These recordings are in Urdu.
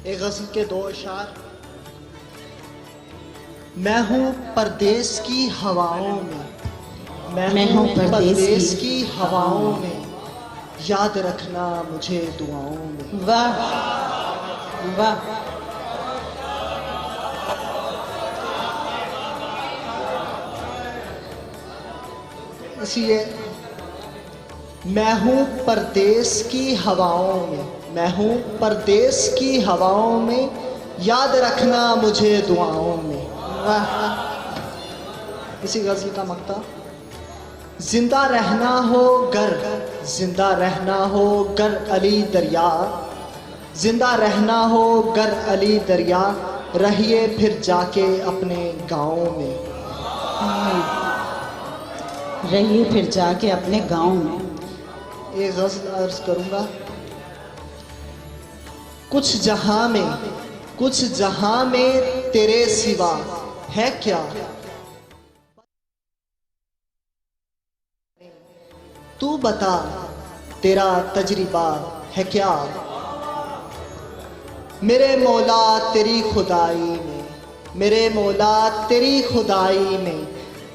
ایک غزل کے دو اشعار۔ میں ہوں پردیس کی ہواؤں میں، میں ہوں پردیس کی ہواؤں میں، یاد رکھنا مجھے دعاؤں میں۔ واہ واہ، اس لیے میں ہوں پردیس کی ہواؤں میں، میں ہوں پردیس کی ہواؤں میں، یاد رکھنا مجھے دعاؤں میں۔ واہ، اسی غزل کا مقطع: زندہ رہنا ہو گر، زندہ رہنا ہو گر علی دریا، زندہ رہنا ہو گر علی دریا، رہیے پھر جا کے اپنے گاؤں میں۔ رہیے پھر جا کے اپنے گاؤں میں۔ یہ غزل عرض کروں گا: کچھ جہاں میں تیرے سوا ہے کیا، تو بتا تیرا تجربہ ہے کیا، میرے مولا تیری خدائی میں، میرے مولا تیری خدائی میں،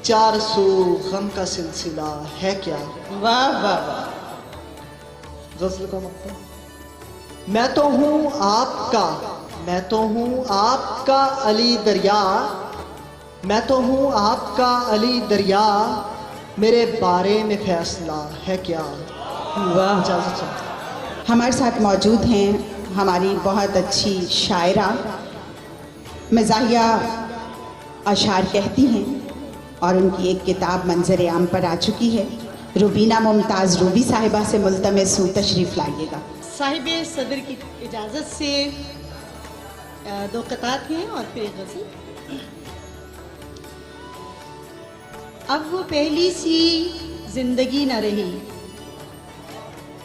چار سو غم کا سلسلہ ہے کیا۔ واہ واہ واہ، غزل کا مقطع: میں تو ہوں آپ کا، میں تو ہوں آپ کا علی دریا، میں تو ہوں آپ کا علی دریا، میرے بارے میں فیصلہ ہے کیا۔ واہ۔ اجازت چاہتا ہوں۔ ہمارے ساتھ موجود ہیں ہماری بہت اچھی شاعرہ، مزاحیہ اشعار کہتی ہیں، اور ان کی ایک کتاب منظر عام پر آ چکی ہے۔ روبینہ ممتاز روبی صاحبہ سے ملتمس ہوں تشریف لائیے گا۔ صاحب صدر کی اجازت سے دو قطعات ہیں اور پھر ایک غزل۔ اب وہ پہلی سی زندگی نہ رہی،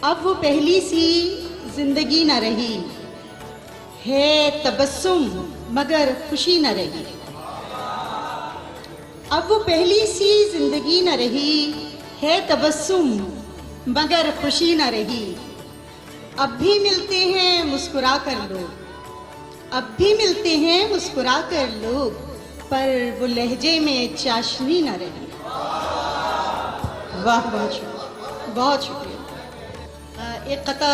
اب وہ پہلی سی زندگی نہ رہی، ہے تبسم مگر خوشی نہ رہی۔ اب وہ پہلی سی زندگی نہ رہی، ہے تبسم مگر خوشی نہ رہی۔ اب بھی ملتے ہیں مسکرا کر لوگ، اب بھی ملتے ہیں مسکرا کر لوگ، پر وہ لہجے میں چاشنی نہ رہی۔ واہ، بہت شکریہ، بہت شکریہ۔ ایک قطع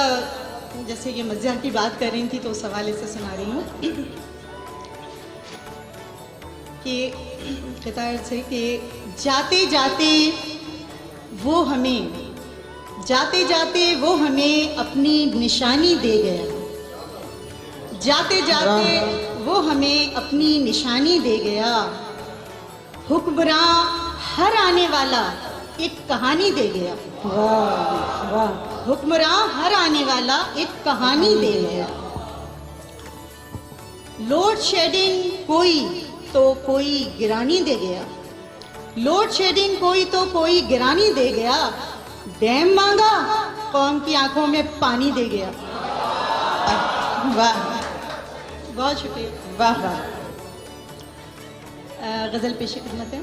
جیسے کہ مزاح کی بات کر رہی تھی تو اس حوالے سے سنا رہی ہوں کہ قطع سے کہ جاتے جاتے وہ ہمیں، جاتے جاتے وہ ہمیں اپنی نشانی دے گیا، جاتے جاتے وہ ہمیں اپنی نشانی دے گیا، حکمراں ہر آنے والا ایک کہانی دے گیا، واہ واہ، حکمراں ہر آنے والا ایک کہانی دے گیا۔ لوڈ شیڈنگ کوئی تو کوئی گرانی دے گیا، لوڈ شیڈنگ کوئی تو کوئی گرانی دے گیا، ڈیم مانگا قوم کی آنکھوں میں پانی دے گیا۔ واہ بہت شکریہ۔ واہ واہ، غزل پیش خدمت ہے۔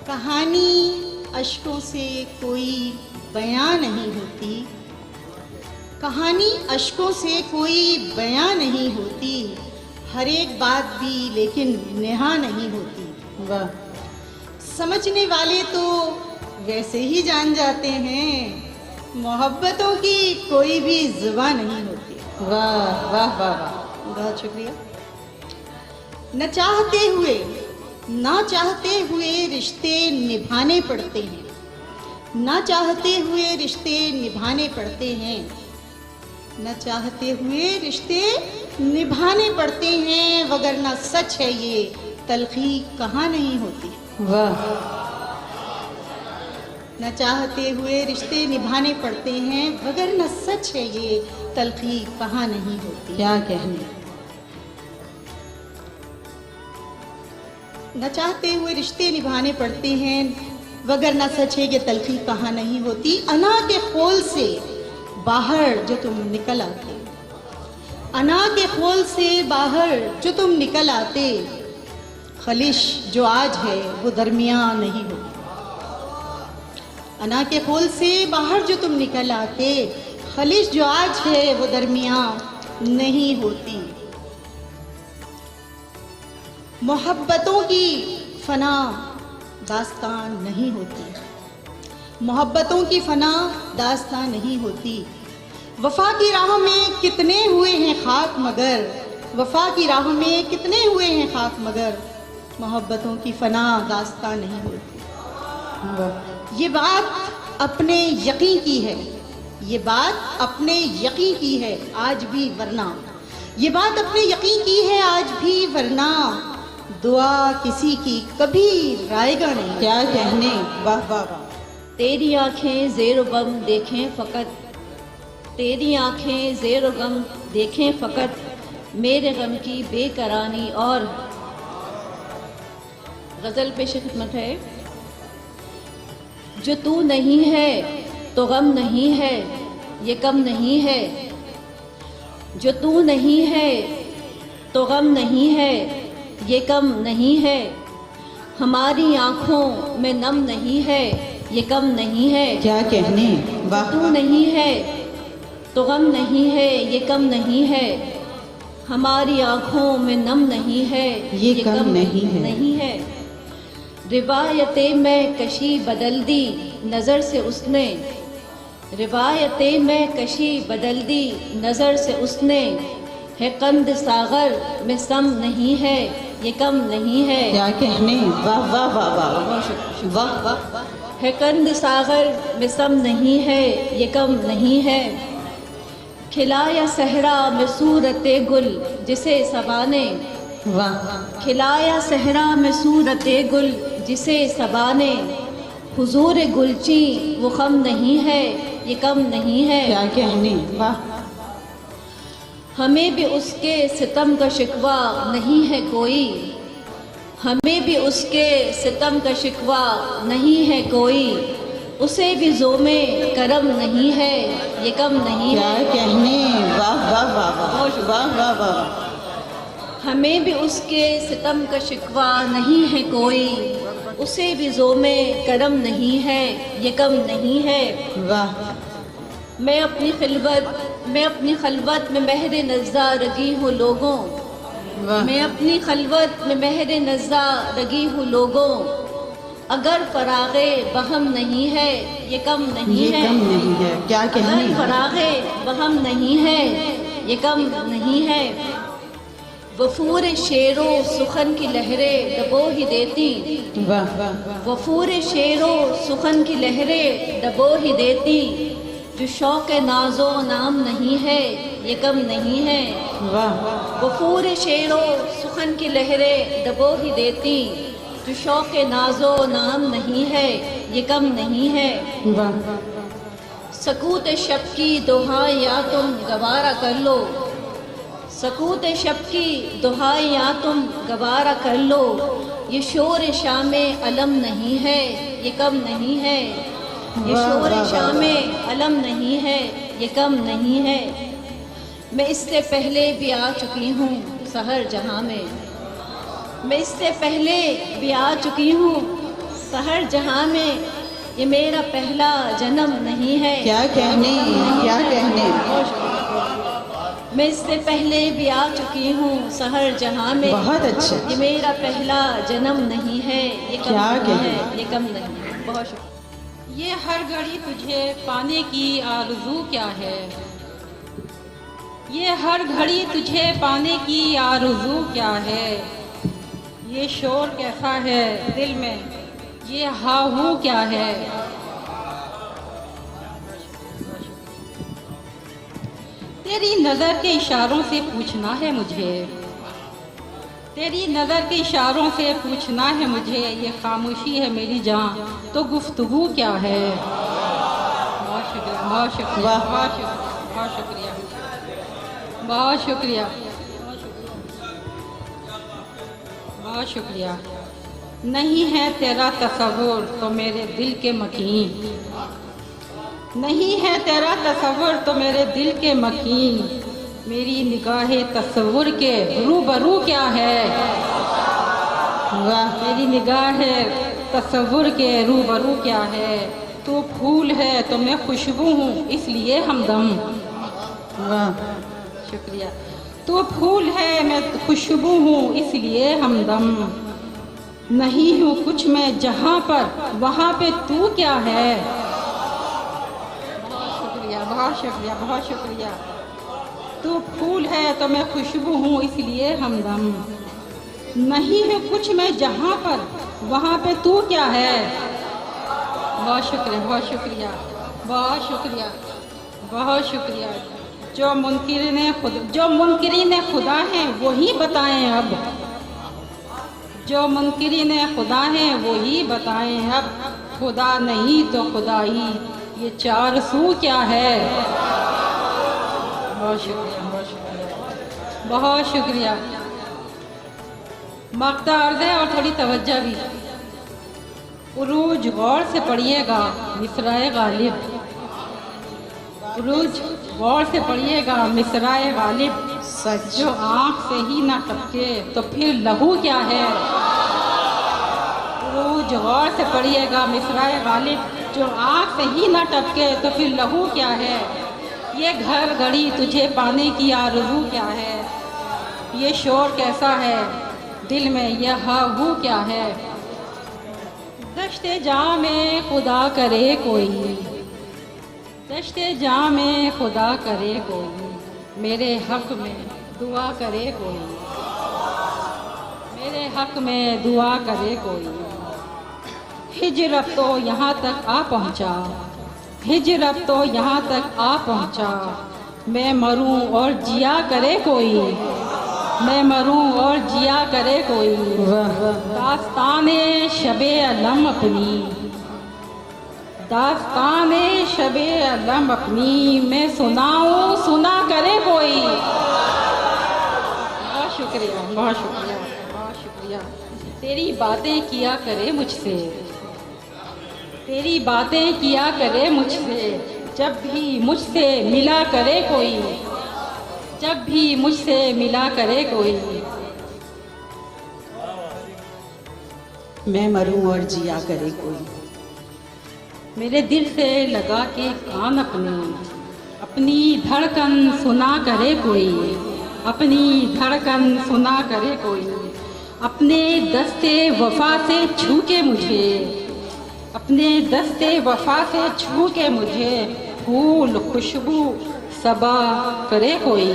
کہانی اشکوں سے کوئی بیاں نہیں ہوتی، کہانی اشکوں سے کوئی بیاں نہیں ہوتی، ہر ایک بات بھی لیکن نہا نہیں ہوتی۔ واہ، سمجھنے والے تو ویسے ہی جان جاتے ہیں، محبتوں کی کوئی بھی زبان نہیں ہوتی۔ واہ واہ واہ واہ، بہت شکریہ۔ نہ چاہتے ہوئے رشتے نبھانے پڑتے ہیں، نہ چاہتے ہوئے رشتے نبھانے پڑتے ہیں، نہ چاہتے ہوئے رشتے نبھانے پڑتے ہیں، وگرنہ سچ ہے یہ تلخی کہاں نہیں ہوتی۔ واہ، نہ چاہتے ہوئے رشتے نبھانے پڑتے ہیں، وگرنہ سچ ہے یہ تلخی کہاں نہیں ہوتی۔ کیا کہنے۔ نہ چاہتے ہوئے رشتے نبھانے پڑتے ہیں، وگرنہ سچ ہے کہ تلخی کہاں نہیں ہوتی۔ انا کے خول سے باہر جو تم نکل آتے، انا کے خول سے باہر جو تم نکل آتے، خلش جو آج ہے وہ درمیان نہیں ہوتی۔ انا کے خول سے باہر جو تم نکل آتے، خلش جو آج ہے وہ درمیان نہیں ہوتی، محبتوں کی فنا داستان نہیں ہوتی، محبتوں کی فنا داستان نہیں ہوتی، وفا کی راہ میں کتنے ہوئے ہیں خاک مگر، وفا کی راہ میں کتنے ہوئے ہیں خاک مگر، محبتوں کی فنا داستان نہیں ہوتی۔ یہ بات اپنے یقین کی ہے، یہ بات اپنے یقین کی ہے آج بھی ورنہ، یہ بات اپنے یقین کی ہے آج بھی ورنہ، دعا کسی کی کبھی رائے گا نہیں۔ کیا کہنے، واہ واہ واہ۔ تیری آنکھیں زیر و غم دیکھیں فقط، تیری آنکھیں زیر و غم دیکھیں فقط، میرے غم کی بے قراری اور غزل پیش خدمت ہے۔ جو تو نہیں ہے تو غم نہیں ہے، یہ کم نہیں ہے، جو تو نہیں ہے تو غم نہیں ہے، یہ کم نہیں ہے، ہماری آنکھوں میں نم نہیں ہے، یہ کم نہیں ہے، کیا کہنے، واہ تو واہ۔ نہیں ہے تو غم نہیں ہے، یہ کم نہیں ہے، ہماری آنکھوں میں نم نہیں ہے، یہ کم نہیں ہے۔ روایتیں میں کشی بدل دی نظر سے اس نے، روایتیں میں کشی بدل دی نظر سے اس نے، ہے قند ساغر میں سم نہیں ہے، یہ کم نہیں ہے، کیا کہنے، واہ واہ واہ واہ واہ واہ۔ ہے قند ساغر میں سم نہیں ہے، یہ کم نہیں ہے، کھلایا صحرا میں صورت گل جسے صبا نے، واہ کھلایا صحرا میں صورت گل جسے صبا نے، حضور گلچی وہ خم نہیں ہے، یہ کم نہیں ہے، کیا کہنے، واہ۔ ہمیں بھی اس کے ستم کا شکوہ نہیں ہے کوئی، ہمیں بھی اس کے ستم کا شکوہ نہیں ہے کوئی، اسے بھی زوم کرم نہیں ہے، یہ کم نہیں کیا ہے، کہنے، واہ واہ واہ واہ واہ واہ واہ۔ ہمیں بھی اس کے ستم کا شکوہ نہیں ہے کوئی، اسے بھی زوم کرم نہیں ہے، یہ کم نہیں ہے، واہ میں اپنی خلوت میں مہر نزا رگی ہوں لوگوں، واہ۔ میں اپنی خلوت میں مہر نزا رگی ہوں لوگوں، اگر فراغ بہم نہیں ہے، یہ کم نہیں یہ ہے، کم نہیں ہے، کیا اگر کہنے، فراغ بہم نہیں ہے، یہ کم نہیں ہے، وفور شعر و سخن کی لہریں ڈبو ہی دیتی، واہ واہ۔ وفور شعر و سخن کی لہریں ڈبو ہی دیتی، جو شوق ناز و نام نہیں ہے، یہ کم نہیں ہے، واہ وفور شعر و سخن کی لہریں ڈبو ہی دیتی، جو شوق ناز و نام نہیں ہے، یہ کم نہیں ہے، واہ۔ سکوت شب کی دہائیں یا تم گوارا کر لو، سکوت شب کی دہائیں یا تم گوارا کر لو، یہ شور شام علم نہیں ہے، یہ کم نہیں ہے، یہ واہ، شور واہ، واہ، شام علم نہیں ہے، یہ کم نہیں ہے، میں اس سے پہلے بھی آ چکی ہوں سحر جہاں میں، میں اس سے پہلے بھی آ چکی ہوں سحر جہاں میں، یہ میرا پہلا جنم نہیں ہے، کیا کہنے، کیا کہنے، میں اس سے پہلے بھی آ چکی ہوں سحر جہاں میں، بہت اچھا۔ یہ میرا پہلا جنم نہیں ہے، یہ کم کیا نہیں کہنے؟ ہے، یہ کم نہیں ہے، بہت شکریہ۔ یہ ہر گھڑی تجھے پانے کی آرزو کیا ہے، یہ ہر گھڑی تجھے پانے کی آرزو کیا ہے، یہ شور کیسا ہے دل میں، یہ ہاں ہوں کیا ہے، تیری نظر کے اشاروں سے پوچھنا ہے مجھے، تیری نظر کے اشاروں سے پوچھنا ہے مجھے، یہ خاموشی ہے میری جان تو گفتگو کیا ہے، بہت شکریہ، بہت شکریہ، واہ۔ بہت شکریہ، بہت شکریہ، بہت شکریہ۔ نہیں ہے تیرا تصور تو میرے دل کے مکین، نہیں ہے تیرا تصور تو میرے دل کے مکین، میری نگاہ تصور کے روبرو کیا ہے، واہ میری نگاہ تصور کے روبرو کیا ہے، تو پھول ہے تو میں خوشبو ہوں اس لیے ہمدم، واہ۔ شکریہ. تو پھول ہے میں خوشبو ہوں اس لیے ہمدم، نہیں ہوں کچھ میں جہاں پر وہاں پہ تو کیا ہے. بہت شکریہ بہت شکریہ بہت شکریہ. تو پھول ہے تو میں خوشبو ہوں اس لیے ہمدم، نہیں ہے کچھ میں جہاں پر وہاں پہ تو کیا ہے. بہت شکریہ بہت شکریہ بہت شکریہ بہت شکریہ. جو منکرین خدا ہیں وہی بتائیں اب، جو منکرین خدا ہیں وہی بتائیں اب، خدا نہیں تو خدائی یہ چار سو کیا ہے. بہت شکریہ بہت شکریہ بہت شکریہ. مقطع عرض ہے اور تھوڑی توجہ بھی. عروج غور سے پڑھیے گا مصرائے غالب، عروج غور سے پڑھیے گا مصرائے غالب، سچ. جو آنکھ سے ہی نہ ٹپکے تو پھر لہو کیا ہے. عروج غور سے پڑھیے گا مصرائے غالب، جو آنکھ سے ہی نہ ٹپکے تو پھر لہو کیا ہے. یہ گھر گھڑی تجھے پانے کی آرزو کیا ہے، یہ شور کیسا ہے دل میں یہ ہا ہو کیا ہے. دشت جاں میں خدا کرے کوئی، دشت جاں میں خدا کرے کوئی، میرے حق میں دعا کرے کوئی، میرے حق میں دعا کرے کوئی. ہجرت تو یہاں تک آ پہنچا، ہجرت تو یہاں تک آ پہنچا، میں مروں اور جیا کرے کوئی، میں مروں اور جیا کرے کوئی. داستان شب علم اپنی، داستان شب علم اپنی، میں سناؤں سنا کرے کوئی. بہت شکریہ بہت شکریہ بہت شکریہ. تیری باتیں کیا کرے مجھ سے، تیری باتیں کیا کرے مجھ سے، جب بھی مجھ سے ملا کرے کوئی، جب بھی مجھ سے ملا کرے کوئی. میں مروں اور جیا کرے کوئی. میرے دل سے لگا کے کان اپنے، اپنی دھڑکن سنا کرے کوئی، اپنی دھڑکن سنا کرے کوئی. اپنے دستے وفا سے چھو کے مجھے، اپنے دستے وفا سے چھو کے مجھے، پھول خوشبو صبا کرے کوئی.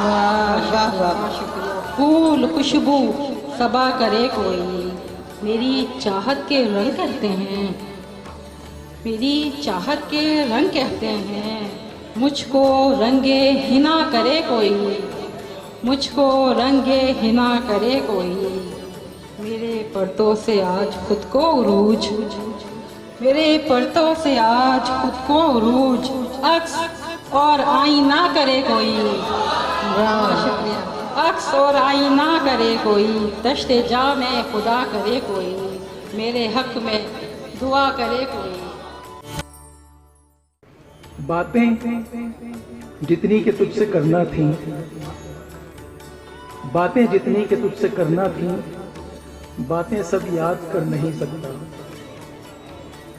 واہ واہ واہ. پھول خوشبو صبا کرے کوئی. میری چاہت کے رنگ کہتے ہیں، میری چاہت کے رنگ کہتے ہیں، مجھ کو رنگے حنا کرے کوئی، مجھ کو رنگے حنا کرے کوئی. میرے پرتوں سے آج خود کو عروج، میرے پرتوں سے آج خود کو عروج، عکس اور آئینہ کرے کوئی. بہت شکریہ. عکس اور آئینہ کرے کوئی، دشت جاں میں خدا کرے کوئی، میرے حق میں دعا کرے کوئی. باتیں جتنی کہ تجھ سے کرنا تھیں، باتیں جتنی کہ تجھ سے کرنا تھیں، باتیں سب یاد کر نہیں سکتا.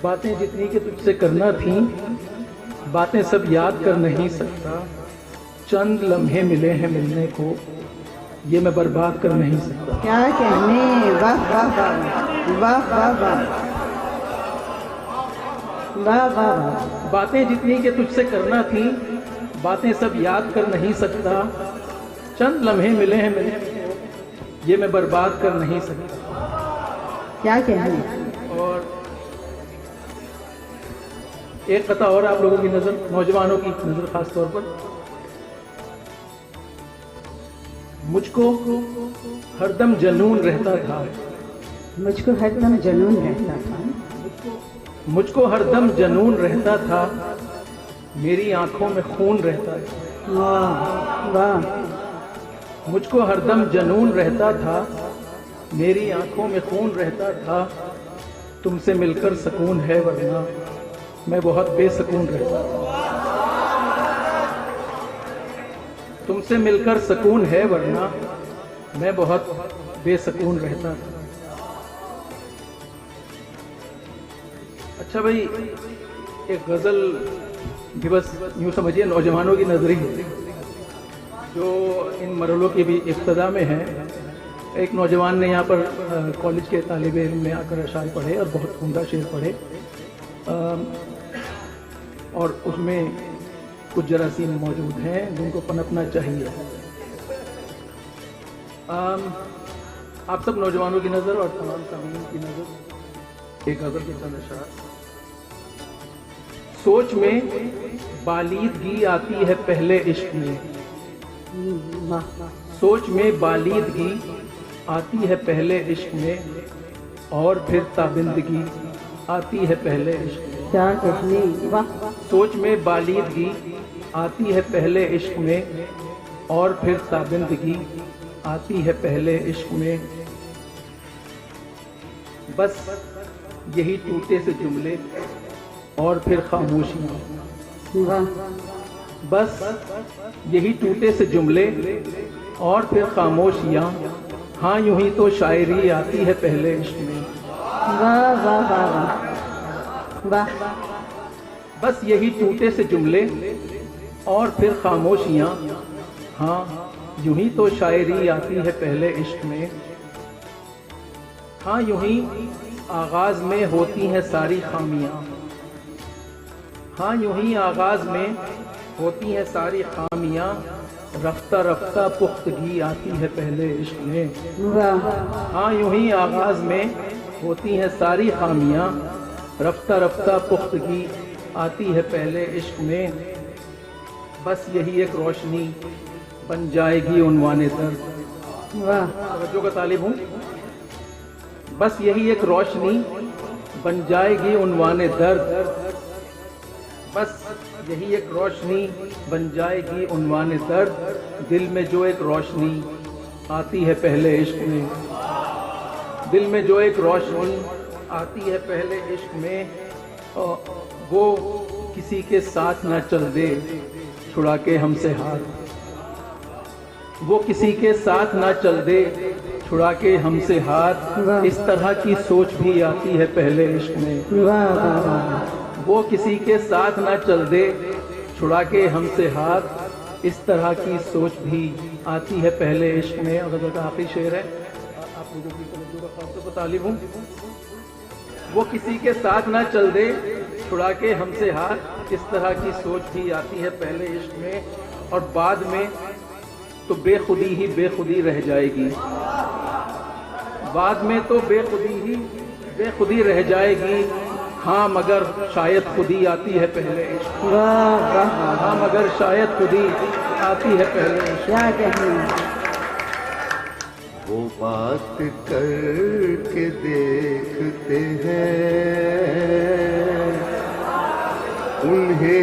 باتیں جتنی کہ تجھ سے کرنا تھیں، باتیں سب یاد کر نہیں سکتا. چند لمحے ملے ہیں ملنے کو، یہ میں برباد کر نہیں سکتا. کیا کہنے. واہ واہ واہ واہ واہ واہ واہ واہ. باتیں جتنی کہ تجھ سے کرنا تھیں، باتیں سب یاد کر نہیں سکتا. چند لمحے ملے ہیں ملنے کو، یہ میں برباد کر نہیں سکتا. کیا کہنے. اور ایک قطعہ اور آپ لوگوں کی نظر، نوجوانوں کی نظر خاص طور پر. مجھ کو ہر دم جنون رہتا تھا، مجھ کو ہر دم جنون رہتا تھا، مجھ کو ہر دم جنون رہتا تھا، میری آنکھوں میں خون رہتا تھا. واہ واہ. مجھ کو ہر دم جنون رہتا تھا، میری آنکھوں میں خون رہتا تھا. تم سے مل کر سکون ہے ورنہ میں بہت بے سکون رہتا تھا. تم سے مل کر سکون ہے ورنہ میں بہت بے سکون رہتا تھا. اچھا بھائی، ایک غزل بھی بس یوں سمجھیے نوجوانوں کی نظر ہی ہے. جو ان مرحلوں کی بھی ابتدا میں ہے. ایک نوجوان نے یہاں پر کالج کے طالب علم میں آ کر اشعار پڑھے اور بہت عمدہ شعر پڑھے، اور اس میں کچھ جراثیم موجود ہیں جن کو پنپنا چاہیے. آپ سب نوجوانوں کی نظر اور تمام سامعین کی نظر ایک غزل کے چند اشعار. سوچ میں بالیدگی آتی ہے پہلے عشق میں، سوچ میں بالیدگی آتی ہے پہلے عشق میں، اور پھر تابندگی آتی ہے پہلے عشق میں. سوچ میں بالیدگی آتی ہے پہلے عشق میں، اور پھر تابندگی آتی ہے پہلے عشق میں. بس یہی ٹوٹے سے جملے اور پھر خاموشیاں، بس یہی ٹوٹے سے جملے اور پھر خاموشیاں. ہاں یوں ہی تو شاعری آتی ہے پہلے عشق میں. بس یہی ٹوٹے سے جملے اور پھر خاموشیاں. ہاں یوں ہی تو شاعری آتی ہے پہلے عشق میں. ہاں یوں ہی آغاز میں ہوتی ہیں ساری خامیاں، ہاں یوں ہی آغاز میں ہوتی ہیں ساری خامیاں. رفتہ رفتہ پختگی آتی ہے پہلے عشق میں. ہاں یوں ہی آغاز میں ہوتی ہیں ساری خامیاں. رفتہ رفتہ پختگی آتی ہے پہلے عشق میں. بس یہی ایک روشنی بن جائے گی عنوان درد. توجہ کا طالب ہوں. بس یہی ایک روشنی بن جائے گی عنوان درد. بس یہی ایک روشنی بن جائے گی عنوان درد. دل میں جو ایک روشنی آتی ہے پہلے عشق میں، دل میں جو ایک روشنی آتی ہے پہلے عشق میں، وہ کسی کے ساتھ نہ چل دے چھڑا کے ہم سے ہاتھ. وہ کسی کے ساتھ نہ چل دے چھڑا کے ہم سے ہاتھ. اس طرح کی سوچ بھی آتی ہے پہلے عشق میں. وہ کسی کے ساتھ نہ چل دے چھڑا کے ہم سے ہاتھ. اس طرح کی سوچ بھی آتی ہے پہلے عشق میں. غزل کا آخری شعر ہے، آپ لوگوں کی توجہ کا خاص طور پر طالب ہوں. وہ کسی کے ساتھ نہ چل دے چھڑا کے ہم سے ہاتھ. اس طرح کی سوچ بھی آتی ہے پہلے عشق میں، اور بعد میں تو بے خودی ہی بے خودی رہ جائے گی. بعد میں تو بے خودی ہی بے خودی رہ جائے گی. ہاں مگر شاید خودی آتی ہے پہلے عشق. ہاں مگر شاید خودی آتی ہے پہلے عشق. کیا کہیں وہ بات کر کے دیکھتے ہیں انہیں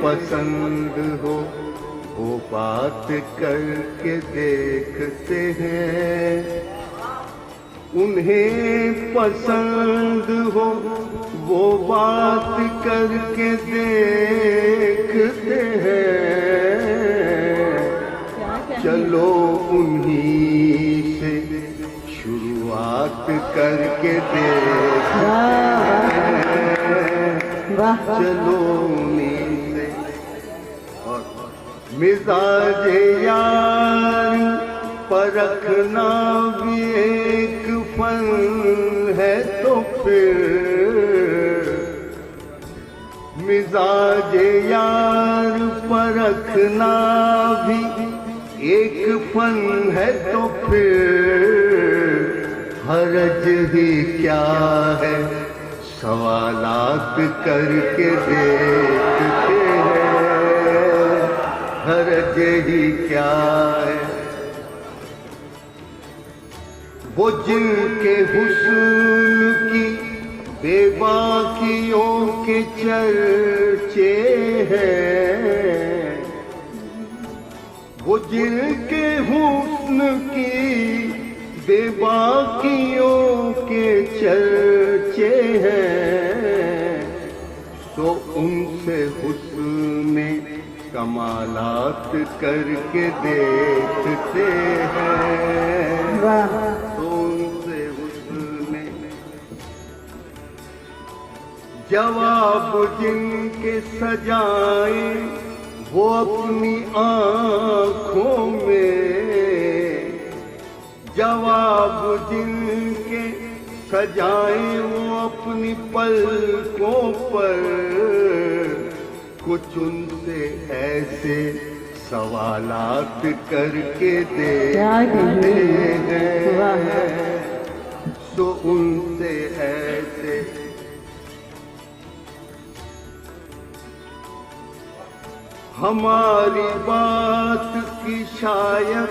پسند ہو. وہ بات کر کے دیکھتے ہیں انہیں پسند ہو. وہ بات کر کے دیکھتے ہیں. چلو انہی سے شروعات کر کے دیکھتے ہیں. چلو انہی سے. اور مزاج یار پرکھنا بھی ایک فن ہے تو پھر مزاج یار پرکھنا بھی ایک فن ہے تو پھر حرج ہی کیا ہے سوالات کر کے دیکھتے ہیں. حرج ہی کیا ہے. وہ جن کے حسن کی بے باکیوں کے چرچے ہیں. وہ جن کے حسن کی بے باکیوں کے چرچے ہیں. تو ان سے حسن کمالات کر کے دیکھتے ہیں. تو ان سے حسن جواب جن کے سجائیں وہ اپنی آنکھوں میں جواب جن کے سجائیں وہ اپنی پلکوں پر کچھ ان سے ایسے سوالات کر کے دیکھتے ہیں تو ان سے ایسے ہماری بات کی شاید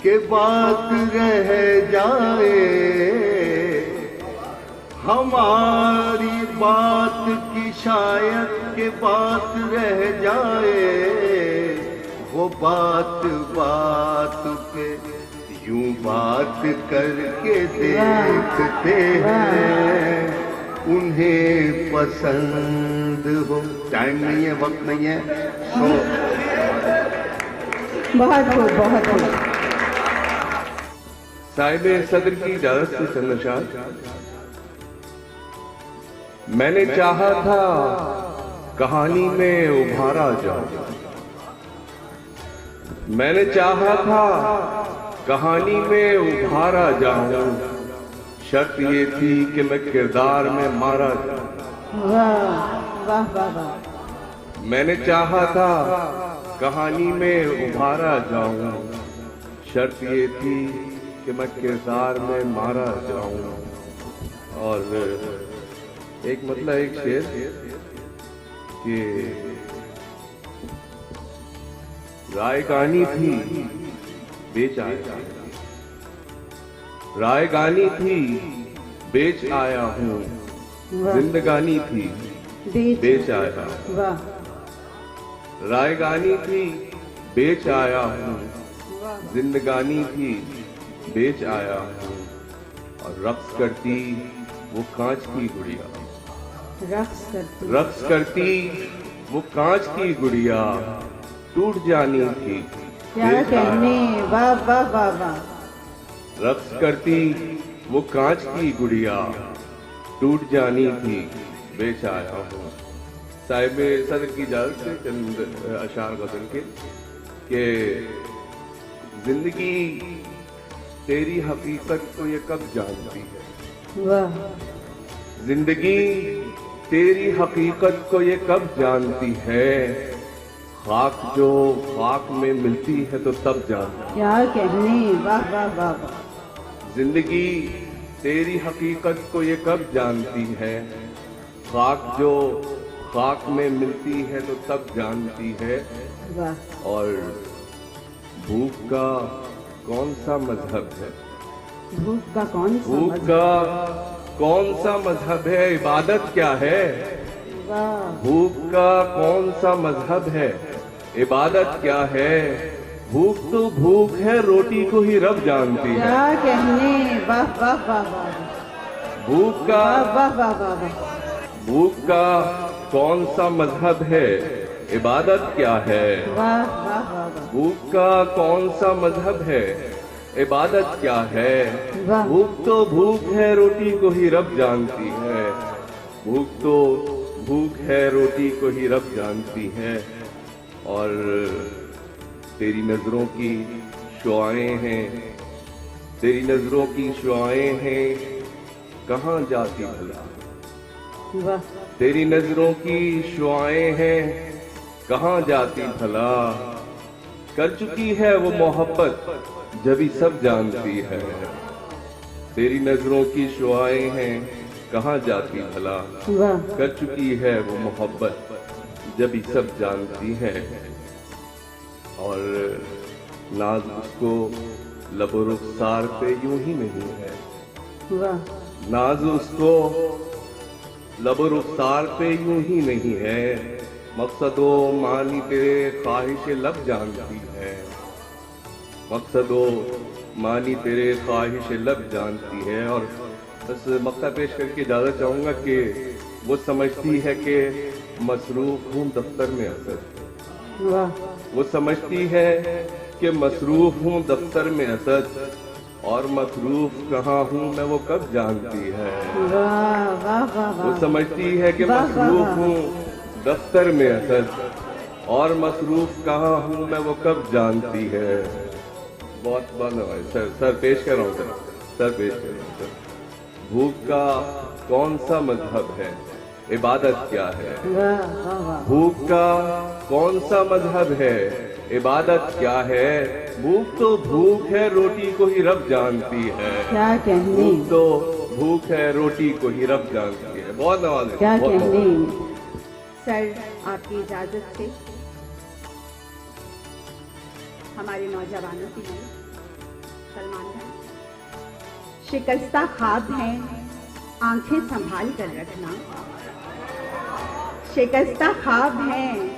کہ بات رہ جائے، ہماری بات کی شاید کہ بات رہ جائے، وہ بات بات پہ یوں بات کر کے دیکھتے ہیں، انہیں پسند ہو۔ ٹائم نہیں ہے، وقت نہیں ہے، بہت خوب، بہت خوب۔ صاحب صدر کی اجازت سے چند اشعار۔ میں نے چاہا تھا کہانی میں ابھارا جاؤں، میں نے چاہا تھا کہانی میں ابھارا جاؤں، شرط یہ تھی کہ میں کردار میں مارا جاؤں۔ واہ واہ واہ واہ۔ میں نے چاہا تھا کہانی میں ابھارا جاؤں، شرط یہ تھی کہ میں کردار میں مارا جاؤں۔ اور ایک مطلب ایک شعر کہ رائے گانی تھی بیچ آیا، رائے گانی تھی بیچ آیا ہوں، زندگانی تھی بیچ آیا، رائے گانی تھی بیچ آیا ہوں، زندگانی تھی بیچ آیا ہوں، اور رقص کرتی وہ کانچ کی گڑیا، رقص کرتی وہ کانچ کی گڑیا، ٹوٹ جانی تھی کیا کہنے، واہ واہ واہ واہ۔ رقص کرتی وہ کانچ کی گڑیا، ٹوٹ جانی تھی بیچ آیا ہوں۔ صاحب صدر کی اجازت سے چند اشعار غزل کے کہ زندگی تیری حقیقت کو یہ کب جانتی ہے، زندگی تیری حقیقت کو یہ کب جانتی ہے، خاک جو خاک میں ملتی ہے تو تب جانتی ہے، کیا کہنے، واہ واہ واہ واہ۔ زندگی تیری حقیقت کو یہ کب جانتی ہے، خاک جو خاک میں ملتی ہے تو تب جانتی ہے، اور بھوک کا کون سا مذہب ہے، بھوک کا کون سا بھوک کا کون سا مذہب ہے، عبادت کیا ہے، بھوک کا کون سا مذہب ہے، عبادت کیا ہے، بھوک تو بھوک ہے، روٹی کو ہی رب جانتی ہے، کیا کہنے، واہ واہ واہ واہ۔ بھوک کا واہ واہ واہ واہ۔ بھوک کا کون سا مذہب ہے، عبادت کیا ہے، واہ واہ واہ واہ۔ بھوک کا کون سا مذہب ہے، عبادت کیا ہے، بھوک تو بھوک ہے، روٹی کو ہی رب جانتی ہے، بھوک تو بھوک ہے، روٹی کو ہی رب جانتی ہے، اور تیری نظروں کی شعائیں ہیں، تیری نظروں کی شعائیں ہیں، کہاں جاتی بھلا، تیری نظروں کی شعائیں ہیں، کہاں جاتی بھلا، کر چکی ہے وہ محبت جبھی سب جانتی ہے، تیری نظروں کی شعائیں ہیں، کہاں جاتی بھلا، کر چکی ہے وہ محبت جبھی سب جانتی ہے، اور ناز اس کو لب و رخسار پہ یوں ہی نہیں ہے، ناز اس کو لب و رخسار پہ یوں ہی نہیں ہے، مقصد و معنی تیرے خواہش لب جانتی ہے، مقصد و معنی تیرے خواہش لب جانتی ہے، اور بس مقطع پیش کر کے اجازت چاہوں گا کہ وہ سمجھتی ہے کہ مصروف ہوں دفتر میں اسد، وہ سمجھتی ہے کہ مصروف ہوں دفتر میں اسد، اور مصروف کہاں ہوں میں وہ کب جانتی ہے، وہ سمجھتی ہے کہ مصروف ہوں دفتر میں اسد، اور مصروف کہاں ہوں میں وہ کب جانتی ہے. بہت بند ہے سر پیش کر رہا ہوں سر پیش کر رہا ہوں سر. بھوک کا کون سا مذہب ہے, عبادت کیا ہے؟ بھوک کا کون سا مذہب ہے, عبادت کیا ہے؟ بھوک تو بھوک ہے, روٹی کو ہی رب جانتی ہے. کیا کہنے, بھوک تو بھوک ہے, روٹی کو ہی رب جانتی ہے. بہت نوازیں. کیا کہنے. سر آپ کی اجازت سے ہمارے نوجوانوں کے لیے سلمان بھائی. شکستہ خواب ہیں آنکھیں سنبھال کر رکھنا, شکستہ خواب ہیں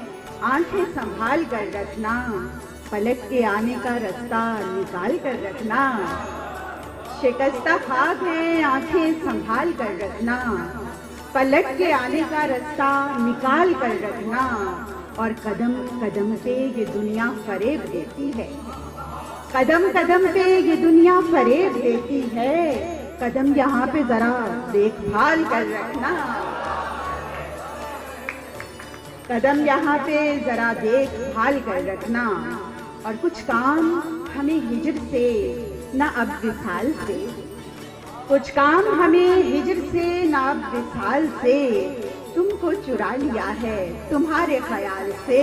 آنکھیں سنبھال کر رکھنا, پلٹ کے آنے کا رستہ نکال کر رکھنا. شکستہ خواب ہیں آنکھیں سنبھال کر رکھنا, پلٹ کے آنے کا رستہ نکال کر رکھنا. اور قدم قدم پہ یہ دنیا فریب دیتی ہے, قدم قدم پہ یہ دنیا فریب دیتی ہے. قدم یہاں پہ ذرا دیکھ بھال کر رکھنا, قدم یہاں پہ ذرا دیکھ بھال کر رکھنا. اور کچھ کام ہمیں ہجر سے نہ اب وصال سے, کچھ کام ہمیں ہجر سے نہ اب وصال سے, تم کو چرا لیا ہے تمہارے خیال سے.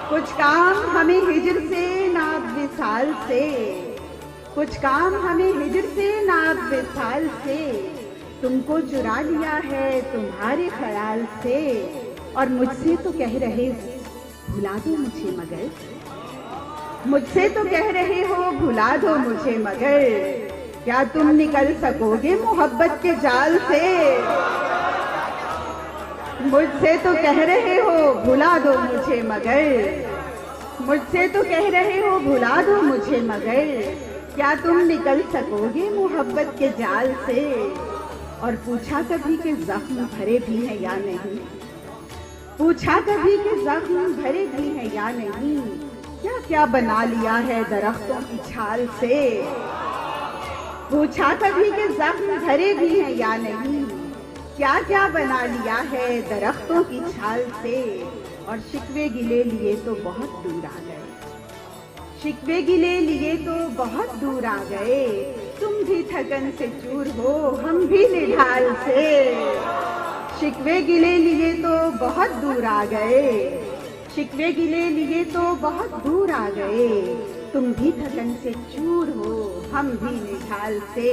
کچھ کام ہمیں ہجر سے نہ اب وصال سے, کچھ کام ہمیں ہجر سے نہ اب وصال سے, تم کو چرا لیا ہے تمہارے خیال سے. اور مجھ سے تو کہہ رہے ہو بھلا دو مجھے مگر, مجھ سے تو کہہ رہے ہو بھلا دو مجھے مگر, کیا تم نکل سکو گے محبت کے جال سے. مجھ سے تو کہہ رہے ہو بھلا دو مجھے مگر, مجھ سے تو کہہ رہے ہو بھلا دو مجھے مگر, کیا تم نکل سکو گے محبت کے جال سے. اور پوچھا کبھی کہ زخم بھرے بھی ہیں یا نہیں, پوچھا کبھی کہ زخم بھرے بھی ہیں یا نہیں, کیا کیا بنا لیا ہے درختوں کی چھال سے. پوچھا کبھی کہ زخم بھرے بھی ہیں یا نہیں, کیا کیا بنا لیا ہے درختوں کی چھال سے. اور شکوے گلے لیے تو بہت دور آ گئے, شکوے گلے لیے تو بہت دور آ گئے, تم بھی تھکن سے چور ہو ہم بھی نڈھال سے. شکوے گلے لیے تو بہت دور آ گئے, شکوے گلے لیے تو بہت دور آ گئے, تم بھی تھکن سے چور ہو ہم بھی نڈھال سے.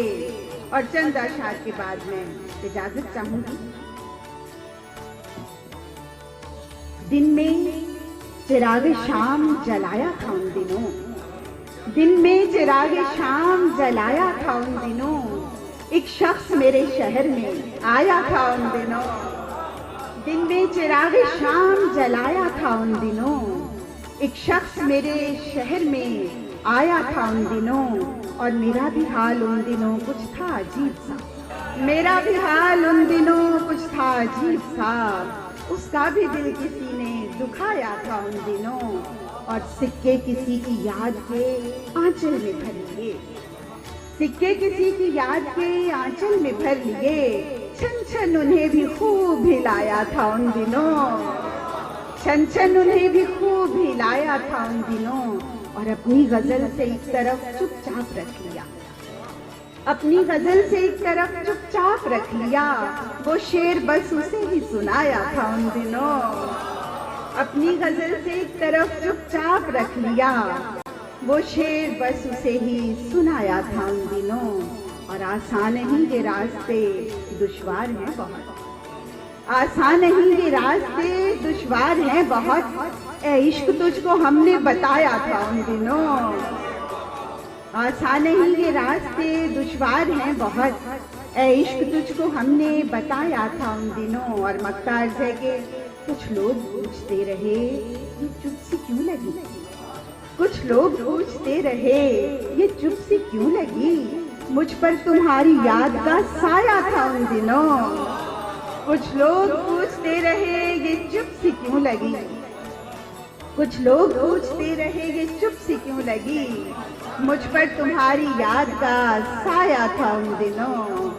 اور چند اشعار کے بعد میں اجازت چاہوں گی. دن میں چراغ شام جلایا تھا ان دنوں, دن میں چراغ شام جلایا تھا ان دنوں, ایک شخص میرے شہر میں آیا تھا ان دنوں. دن میں چراغ شام جلایا تھا ان دنوں, ایک شخص میرے شہر میں آیا تھا ان دنوں. اور میرا بھی حال ان دنوں کچھ تھا عجیب سا, میرا بھی حال ان دنوں کچھ تھا عجیب سا, اس کا بھی دل کسی نے دکھایا تھا ان دنوں. اور سکے کسی کی یاد کے آنچل میں بھر لیے, سکے کسی کی یاد کے آنچل میں بھر لیے, چھن چھن انہیں بھی خوب ہلایا تھا ان دنوں, چھن چھن انہیں بھی خوب ہلایا تھا ان دنوں. اور اپنی غزل سے ایک طرف چپ چاپ رکھ لیا, اپنی غزل سے ایک طرف چپ چاپ رکھ لیا, وہ شعر بس اسے ہی سنایا تھا ان دنوں. اپنی غزل سے ایک طرف چپ چاپ رکھ لیا, وہ شعر بس اسے ہی سنایا تھا ان دنوں. اور آسان نہیں یہ راستے دشوار ہیں بہت, آسان نہیں یہ راستے دشوار ہیں بہت, اے عشق تجھ کو ہم نے بتایا تھا ان دنوں. آسان نہیں یہ راستے دشوار ہیں بہت, اے عشق تجھ کو ہم نے بتایا تھا ان دنوں. اور مختار ہے کہ کچھ لوگ پوچھتے رہے یہ چپ سی کیوں لگی, کچھ لوگ پوچھتے رہے یہ چپ سی کیوں لگی, مجھ پر تمہاری یاد کا سایہ تھا ان دنوں. کچھ لوگ پوچھتے رہے یہ چپ سی کیوں لگی, کچھ لوگ پوچھتے رہے یہ چپ سی کیوں لگی, مجھ پر تمہاری یاد کا سایہ تھا ان دنوں.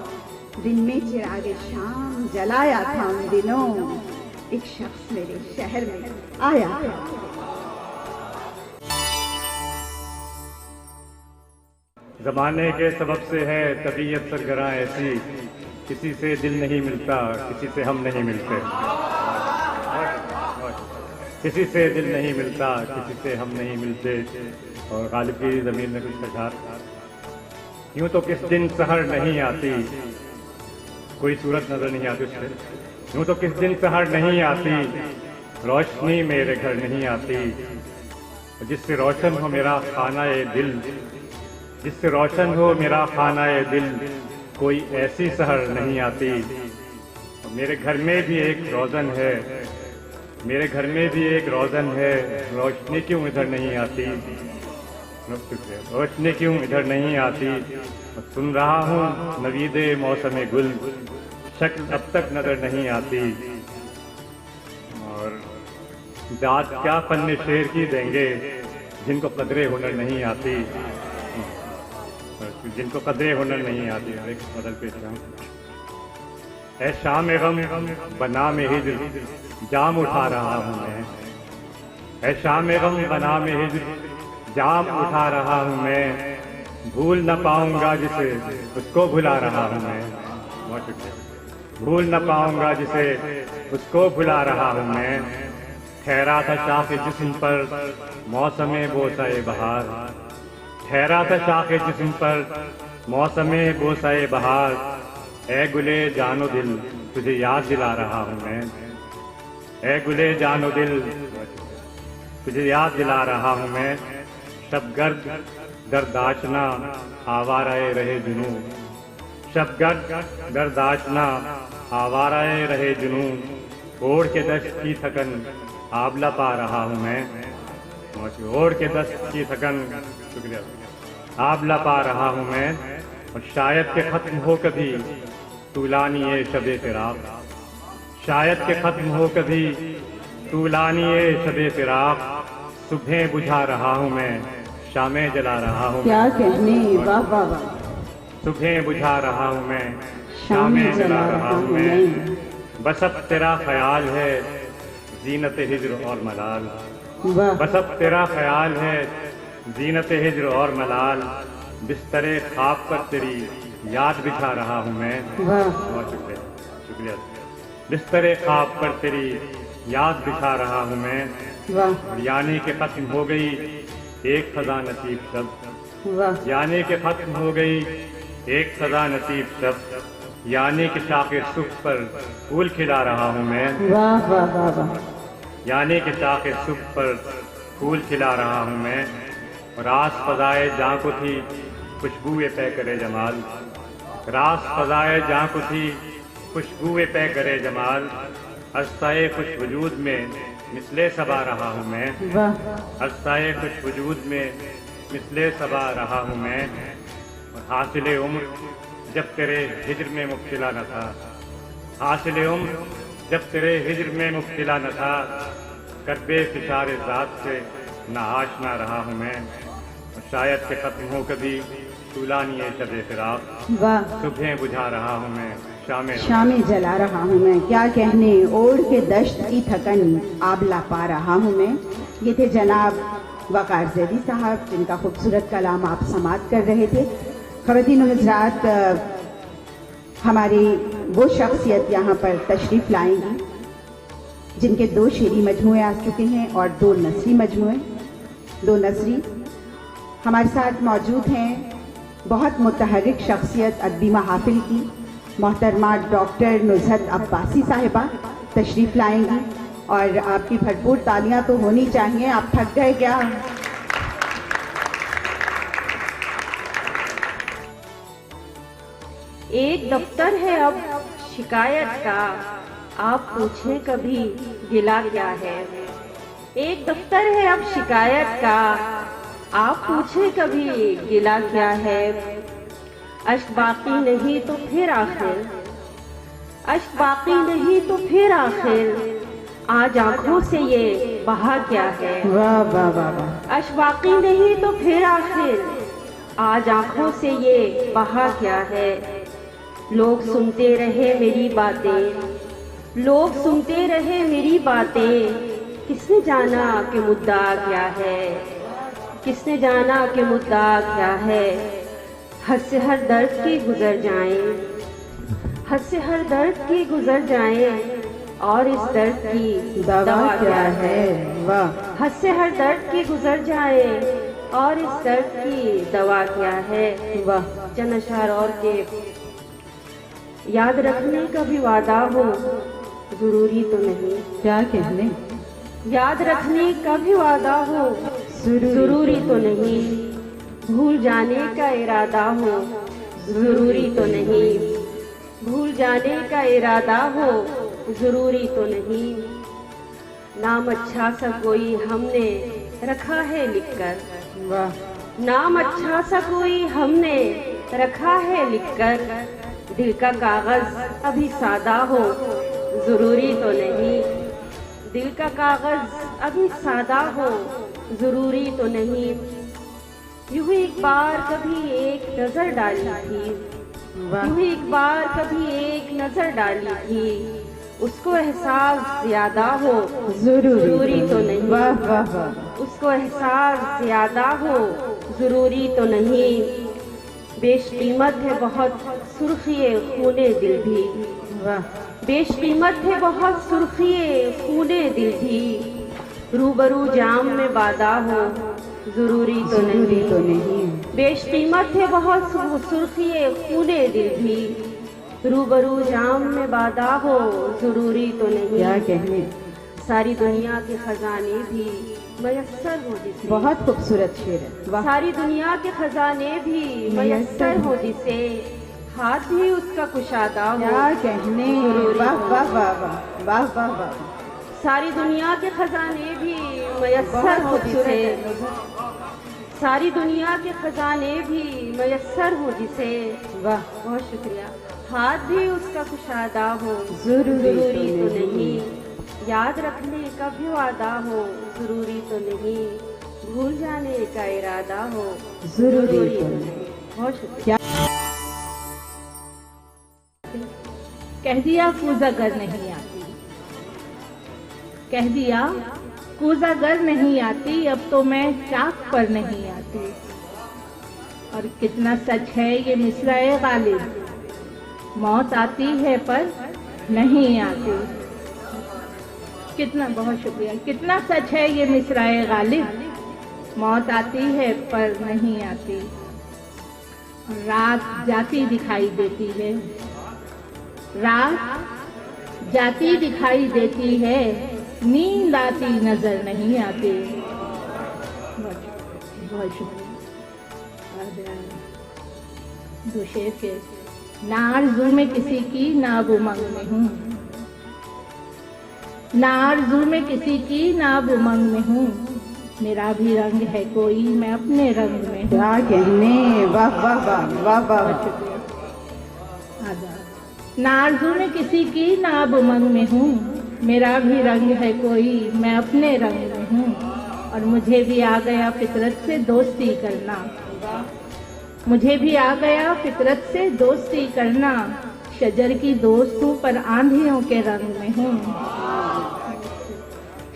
دن میں چراغ شام جلایا تھا ان دنوں, ایک شخص میرے شہر میں آیا. زمانے کے سبب سے ہے طبیعت سرگراں ایسی، کسی سے دل نہیں ملتا، کسی سے ہم نہیں ملتے. کسی سے دل نہیں ملتا، کسی سے ہم نہیں ملتے. اور غالب کی زمین میں کچھ اشعار. یوں تو کس دن سحر نہیں آتی، کوئی صورت نظر نہیں آتی اس سے. یوں تو کس دن سحر نہیں آتی، روشنی میرے گھر نہیں آتی. جس سے روشن ہو میرا خانہ دل، جس سے روشن ہو میرا خانہ دل، کوئی ایسی سحر نہیں آتی. میرے گھر میں بھی ایک روزن ہے، میرے گھر میں بھی ایک روزن ہے، روشنی کیوں ادھر نہیں آتی، روشنی کیوں ادھر نہیں آتی. سن رہا ہوں نوید موسم گل، شکل اب تک نظر نہیں آتی. اور داد کیا فن شعر کی دیں گے جن کو قدرے ہنر نہیں آتی، جن کو قدرے ہنر نہیں آتی. ایک بدل پیش کروں. اے شام غم بنام ہجر جام اٹھا رہا ہوں میں، اے شام غم بنام ہجر جام اٹھا رہا ہوں میں. بھول نہ پاؤں گا جسے اس کو بھلا رہا ہوں میں. بہت شکریہ. بھول نہ پاؤں گا جسے اس کو بھلا رہا ہوں میں. ٹھہرا تھا شاخ جسم پر موسم بوسہ بہار، ٹھہرا تھا شاخ جسم پر موسم بوسہ بہار. اے گلے جان و دل تجھے یاد دلا رہا ہوں میں، اے گلے جان و دل تجھے یاد دلا رہا ہوں میں. شب گرد گرداشنا آوارہ رہے جنوں، شب گرد گرداشنا آوارہ رہے جنوں. اوڑھ کے دشت کی تھکن آبلہ پا رہا ہوں میں، اوڑھ کے دشت کی تھکن شکریہ آبلہ پا رہا ہوں میں. اور شاید کہ ختم ہو کبھی طولانی شب فراق، شاید کہ ختم ہو کبھی طولانی شب فراق. صبحیں بجھا رہا ہوں میں، شامیں جلا رہا ہوں کیا کہنے، واہ واہ واہ. صبحیں بجھا رہا ہوں میں، شامیں جلا رہا ہوں میں. بس اب تیرا خیال ہے زینت ہجر اور ملال، بس اب تیرا خیال ہے زینت ہجر اور ملال. بستر خواب پر تیری یاد بچھا رہا ہوں میں. بہت شکریہ شکریہ. بستر خواب پر تیری یاد بچھا رہا ہوں میں. یعنی کہ ختم ہو گئی ایک خزاں نصیب شب، یعنی کہ ختم ہو گئی ایک خزاں نصیب شب. یعنی کہ شاخ صبح پر پھول کھلا رہا ہوں میں، یعنی کہ شاخ صبح پر پھول کھلا رہا ہوں میں. راس فضائے جاں کو تھی خوشبوئے پے کرے جمال، راس فضائے جاں کو تھی خوشبوئے پے کرے جمال. عرصۂ خوش وجود میں مثل صبا رہا ہوں میں، عرصۂ خوش وجود میں مثل صبا رہا ہوں میں. حاصل عمر جب تیرے ہجر میں مبتلا نہ تھا، حاصل عمر جب تیرے ہجر میں مبتلا نہ تھا. کربے فشار ذات سے نہ آشنا رہا ہوں میں. شاید کہ ختم ہو کبھی طولانی شب فراق، صبحیں بجھا رہا ہوں میں، شامیں جلا رہا ہوں میں. کیا کہنے، اوڑھ کے دشت کی تھکن آبلہ پا رہا ہوں میں. یہ تھے جناب وقار زیدی صاحب، جن کا خوبصورت کلام آپ سماعت کر رہے تھے. خواتین و حضرات، ہماری وہ شخصیت یہاں پر تشریف لائیں گی جن کے 2 شعری مجموعے آ چکے ہیں اور 2 نثری مجموعے. 2 نثری ہمارے ساتھ موجود ہیں. بہت متحرک شخصیت ادبی محافل کی محترمہ ڈاکٹر نزہت عباسی صاحبہ تشریف لائیں گی، اور آپ کی بھرپور تالیاں تو ہونی چاہیے. آپ تھک گئے کیا؟ ایک دفتر ہے اب شکایت کا، آپ پوچھیں کبھی گلہ کیا ہے. ایک دفتر ہے اب شکایت کا، آپ پوچھیں کبھی گلہ کیا ہے. اشک باقی نہیں تو پھر آخر، اشک باقی نہیں تو پھر آخر، آج آنکھوں سے یہ بہا کیا ہے. اشک باقی نہیں تو پھر آخر، آج آنکھوں سے یہ بہا کیا ہے. لوگ سنتے رہے میری باتیں، لوگ سنتے رہے میری باتیں کس نے جانا کہ مدعا کیا ہے، کس نے جانا کہ مدعا کیا ہے۔ حد سے ہر درد کی گزر جائیں، حد سے ہر درد کی گزر جائیں، اور اس درد کی دوا کیا ہے۔ حد سے ہر درد کی گزر جائیں، اور اس درد کی دوا کیا ہے۔ چند اشعار اور کے یاد رکھنے کا بھی وعدہ ہو ضروری تو نہیں، کیا کہنے، یاد رکھنے کا بھی وعدہ ہو ضروری تو نہیں، بھول جانے کا ارادہ ہو ضروری تو نہیں، بھول جانے کا ارادہ ہو ضروری تو نہیں۔ نام اچھا سا کوئی ہم نے رکھا ہے لکھ کر، نام اچھا سا کوئی ہم نے رکھا ہے لکھ کر، دل کا کاغذ ابھی سادہ ہو ضروری تو نہیں، دل کا کاغذ ابھی سادہ ہو ضروری تو نہیں۔ یوں ایک بار کبھی ایک نظر ڈالی تھی، یوں ایک بار کبھی ایک نظر ڈالی تھی، اس کو احساس زیادہ ہو ضروری تو نہیں، اس کو احساس زیادہ ہو ضروری تو نہیں۔ بیش قیمت ہے بہت سرخی خون دل بھی، بیش قیمت ہے بہت سرخی خون دل بھی، روبرو جام میں بادا ہو ضروری تو نہیں، بیش قیمت ہے بہت سرخی خون دل بھی، روبرو جام میں بادا ہو ضروری تو نہیں۔ کیا کہنے، ساری دنیا کے خزانے بھی میسر ہو جسے، بہت خوبصورت شعر ہے، ساری دنیا کے خزانے بھی میسر ہو جسے، ہاتھ بھی اس کا کشادہ ہو کیا کہنے، واہ واہ واہ واہ واہ واہ، ساری دنیا کے خزانے بھی میسر ہو جسے، ساری دنیا کے خزانے بھی میسر ہو جسے، واہ بہت شکریہ۔ ہاتھ بھی اس کا کشادہ ہو ضروری تو نہیں، یاد رکھنے کا بھی وعدہ ہو ضروری تو نہیں، بھول جانے کا ارادہ ہو ضروری تو نہیں۔ بہت شکریہ۔ کہہ دیا کوزہ گر نہیں آتی، کہہ دیا کوزہ گر نہیں آتی، اب تو میں چاک پر نہیں آتی۔ اور کتنا سچ ہے یہ مصرع غالب، موت آتی ہے پر نہیں آتی۔ کتنا، بہت شکریہ، کتنا سچ ہے یہ مصرع غالب، موت آتی ہے پر نہیں آتی۔ رات جاتی دکھائی دیتی ہے، رات جاتی دکھائی دیتی ہے، نیند آتی نظر نہیں آتی۔ بہت شکریہ۔ دو شعر کے، نہ آرزو میں کسی کی نہ اب امنگ میں ہوں، نہ آرزو میں کسی کی نہ اب امنگ میں ہوں، میرا بھی رنگ ہے کوئی میں اپنے رنگ میں ہوں۔ کیا کہنے، واہ واہ واہ واہ واہ، شکریہ۔ نہ آرزو میں کسی کی نہ اب امنگ میں ہوں، میرا بھی رنگ ہے کوئی میں اپنے رنگ میں ہوں، اور مجھے بھی آ گیا فطرت سے دوستی کرنا، مجھے بھی آ گیا فطرت سے دوستی کرنا، شجر کی دوست ہوں پر آندھیوں کے رنگ میں ہوں،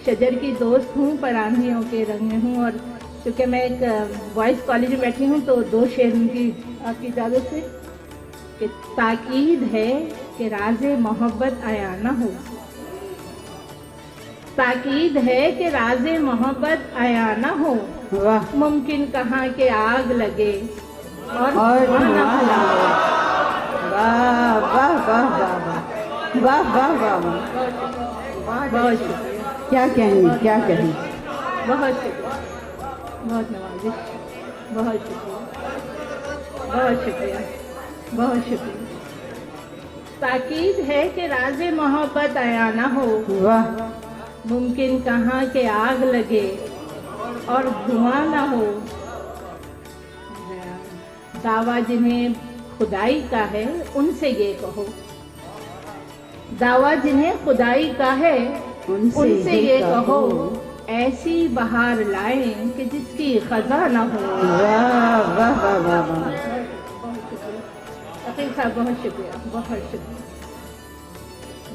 شجر کی دوست ہوں پر آندھیوں کے رنگ میں ہوں۔ اور چونکہ میں ایک بوائز کالج میں بیٹھی ہوں تو دو شعر ان کی آپ کی اجازت سے، کہ تاکید ہے کہ راز محبت عیاں نہ ہو، تاکید ہے کہ راز محبت عیاں نہ ہو، ممکن کہاں کہ آگ لگے اور نہ ہو۔ واہ واہ واہ واہ واہ واہ واہ، بہت شکریہ، کیا کہیں کیا کہیں، بہت شکریہ، بہت نوازش، بہت شکریہ، بہت شکریہ، بہت شکریہ۔ تاکید ہے کہ راز محبت عیاں نہ ہو، واہ، ممکن کہاں کہ آگ لگے اور دھواں نہ ہو، دعویٰ جنہیں خدائی کا ہے ان سے یہ کہو، دعویٰ جنہیں خدائی کا ہے ان سے یہ کہو، ایسی بہار لائیں کہ جس کی خزاں نہ ہو۔ واہ واہ واہ واہ واہ، عقیل صاحب بہت شکریہ، بہت شکریہ،